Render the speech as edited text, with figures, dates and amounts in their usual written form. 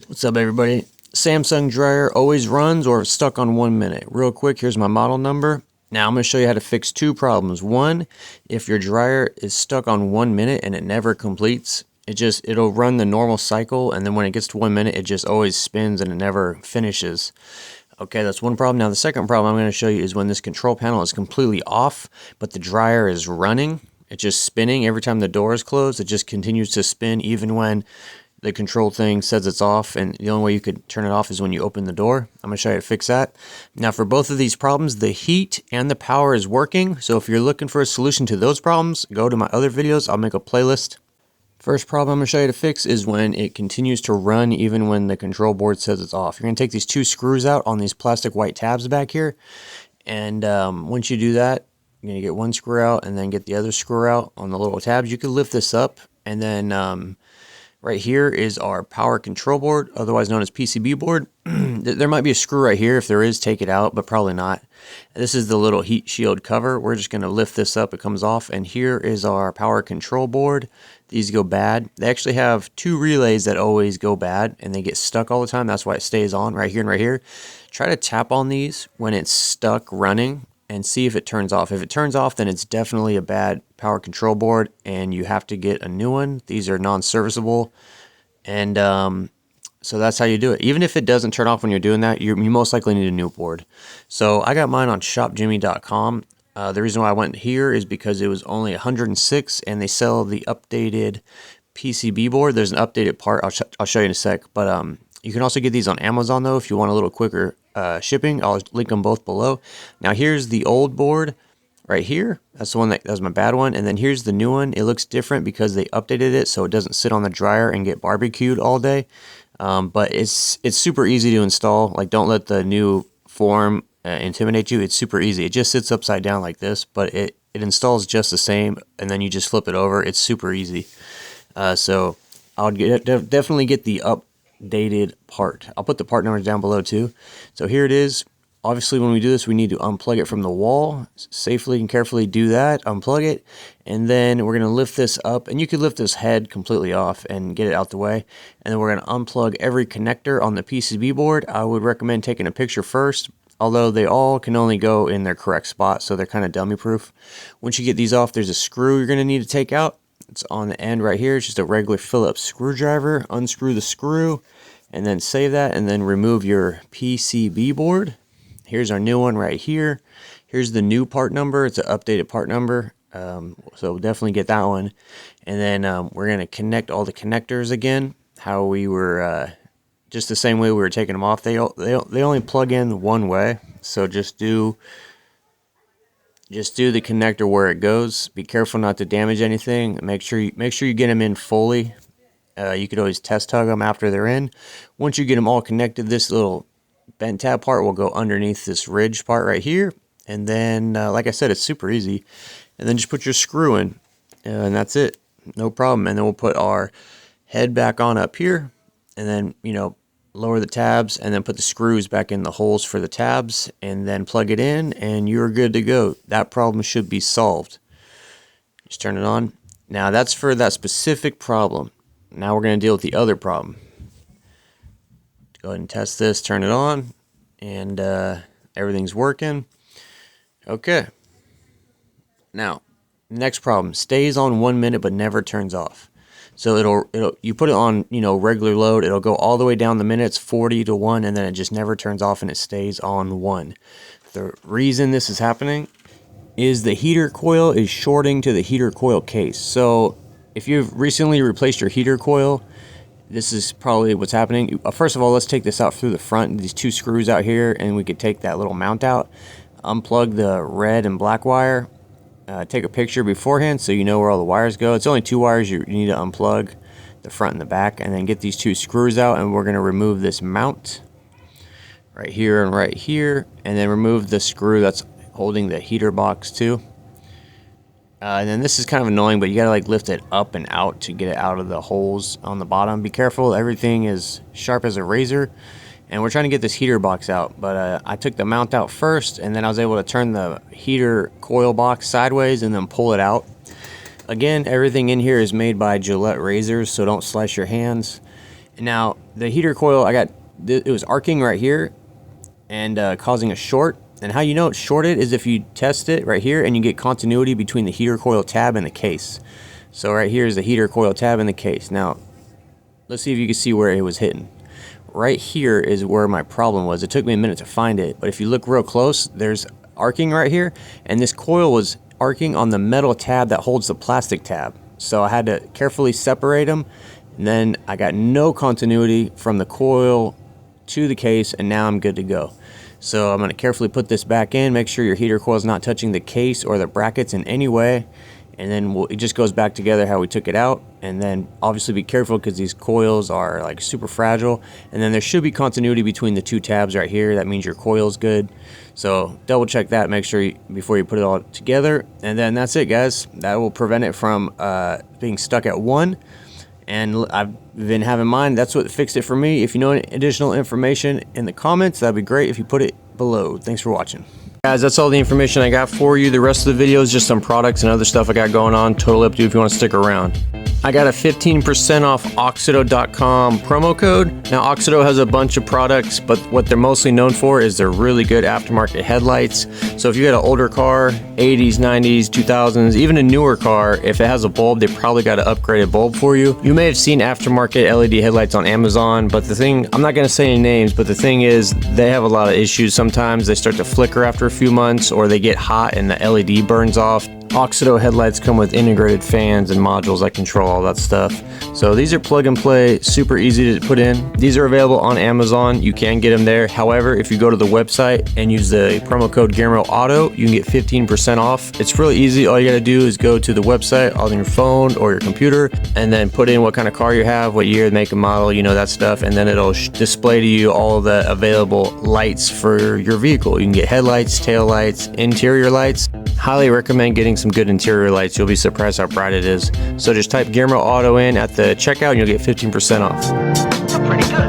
What's up, everybody? Samsung dryer always runs or is stuck on 1 minute. Real quick, here's my model number. Now I'm going to show you how to fix two problems. One, if your dryer is stuck on 1 minute and it never completes, it'll run the normal cycle, and then when it gets to 1 minute, it just always spins and it never finishes. Okay, that's one problem. Now the second problem I'm going to show you is when this control panel is completely off, but the dryer is running. It's just spinning every time the door is closed. It just continues to spin even when the control thing says it's off, and the only way you could turn it off is when you open the door. I'm going to show you how to fix that. Now for both of these problems, the heat and the power is working, so if you're looking for a solution to those problems, go to my other videos. I'll make a playlist. First problem I'm going to show you to fix is when it continues to run even when the control board says it's off. You're going to take these two screws out on these plastic white tabs back here, and once you do that, you're going to get one screw out and then get the other screw out on the little tabs. You can lift this up, and then right here is our power control board, otherwise known as PCB board. There might be a screw right here. If there is, take it out, but probably not. This is the little heat shield cover. We're just going to lift this up. It comes off, and here is our power control board. These go bad. They actually have two relays that always go bad, and they get stuck all the time. That's why it stays on right here and right here. Try to tap on these when it's stuck running and see if it turns off. If it turns off, then it's definitely a bad power control board, and you have to get a new one. These are non-serviceable, and so that's how you do it. Even if it doesn't turn off when you're doing that, you most likely need a new board. So I got mine on shopjimmy.com. The reason why I went here is because it was only $106, and they sell the updated PCB board. There's an updated part. I'll show you in a sec. But you can also get these on Amazon, though, if you want a little quicker shipping. I'll link them both below. Now here's the old board right here. That's the one that was my bad one. And then here's the new one. It looks different because they updated it so it doesn't sit on the dryer and get barbecued all day. But it's super easy to install. Like, don't let the new form intimidate you. It's super easy. It just sits upside down like this, but it installs just the same, and then you just flip it over. It's super easy. So I'll definitely get the updated part. I'll put the part numbers down below too. So here it is. Obviously, when we do this, we need to unplug it from the wall. Safely and carefully do that. Unplug it, and then we're going to lift this up, and you could lift this head completely off and get it out the way. And then we're going to unplug every connector on the PCB board. I would recommend taking a picture first, although they all can only go in their correct spot, so they're kind of dummy proof. Once you get these off, there's a screw you're going to need to take out. It's on the end right here. It's just a regular Phillips screwdriver. Unscrew the screw, and then save that, and then remove your PCB board. Here's our new one right here. Here's the new part number. It's an updated part number, so definitely get that one. And then we're going to connect all the connectors again, how we were, just the same way we were taking them off. They only plug in one way, so just do the connector where it goes. Be careful not to damage anything. Make sure you get them in fully. You could always test tug them after they're in. Once you get them all connected, this little bent tab part will go underneath this ridge part right here, and then like I said, it's super easy. And then just put your screw in, and that's it, no problem. And then we'll put our head back on up here, and then lower the tabs, and then put the screws back in the holes for the tabs, and then plug it in, and you're good to go. That problem should be solved. Just turn it on. Now that's for that specific problem. Now we're going to deal with the other problem. Go ahead and test this, turn it on, and everything's working. Okay. Now, next problem, stays on 1 minute but never turns off. So you put it on, regular load, it'll go all the way down the minutes, 40 to 1, and then it just never turns off and it stays on 1. The reason this is happening is the heater coil is shorting to the heater coil case. So if you've recently replaced your heater coil, this is probably what's happening. First of all, let's take this out through the front, these two screws out here, and we could take that little mount out, unplug the red and black wire, take a picture beforehand so you know where all the wires go. It's only two wires you need to unplug, the front and the back, and then get these two screws out, and we're going to remove this mount right here, and then remove the screw that's holding the heater box too. And then this is kind of annoying, but you gotta lift it up and out to get it out of the holes on the bottom. Be careful, everything is sharp as a razor, and we're trying to get this heater box out. But I took the mount out first, and then I was able to turn the heater coil box sideways and then pull it out. Again, everything in here is made by Gillette razors, so don't slice your hands. Now the heater coil, it was arcing right here and causing a short. And how you know it's shorted is if you test it right here and you get continuity between the heater coil tab and the case. So right here is the heater coil tab and the case. Now let's see if you can see where it was hitting. Right here is where my problem was. It took me a minute to find it, but if you look real close, there's arcing right here, and this coil was arcing on the metal tab that holds the plastic tab. So I had to carefully separate them, and then I got no continuity from the coil to the case, and now I'm good to go. So I'm going to carefully put this back in, make sure your heater coil is not touching the case or the brackets in any way, and then it just goes back together how we took it out. And then obviously be careful because these coils are like super fragile, and then there should be continuity between the two tabs right here. That means your coil's good. So double check that, make sure before you put it all together, and then that's it, guys. That will prevent it from being stuck at 1. And I've been having mine. That's what fixed it for me. If you know any additional information in the comments, that'd be great if you put it below. Thanks for watching. Guys, that's all the information I got for you. The rest of the video is just some products and other stuff I got going on. Totally up to you if you want to stick around. I got a 15% off AUXITO.com promo code. Now, AUXITO has a bunch of products, but what they're mostly known for is their really good aftermarket headlights. So if you got an older car, 80s, 90s, 2000s, even a newer car, if it has a bulb, they probably got an upgraded bulb for you. You may have seen aftermarket LED headlights on Amazon, but the thing, I'm not going to say any names, but the thing is, they have a lot of issues. Sometimes they start to flicker after a few months, or they get hot and the LED burns off. AUXITO headlights come with integrated fans and modules that control all that stuff. So these are plug and play, super easy to put in. These are available on Amazon. You can get them there. However, if you go to the website and use the promo code GearmoAuto, you can get 15% off. It's really easy. All you got to do is go to the website on your phone or your computer and then put in what kind of car you have, what year, make and model, you know, that stuff. And then it'll display to you all the available lights for your vehicle. You can get headlights, tail lights, interior lights. Highly recommend getting some good interior lights. You'll be surprised how bright it is. So just type GearmoAuto in at the checkout and you'll get 15% off. Pretty good.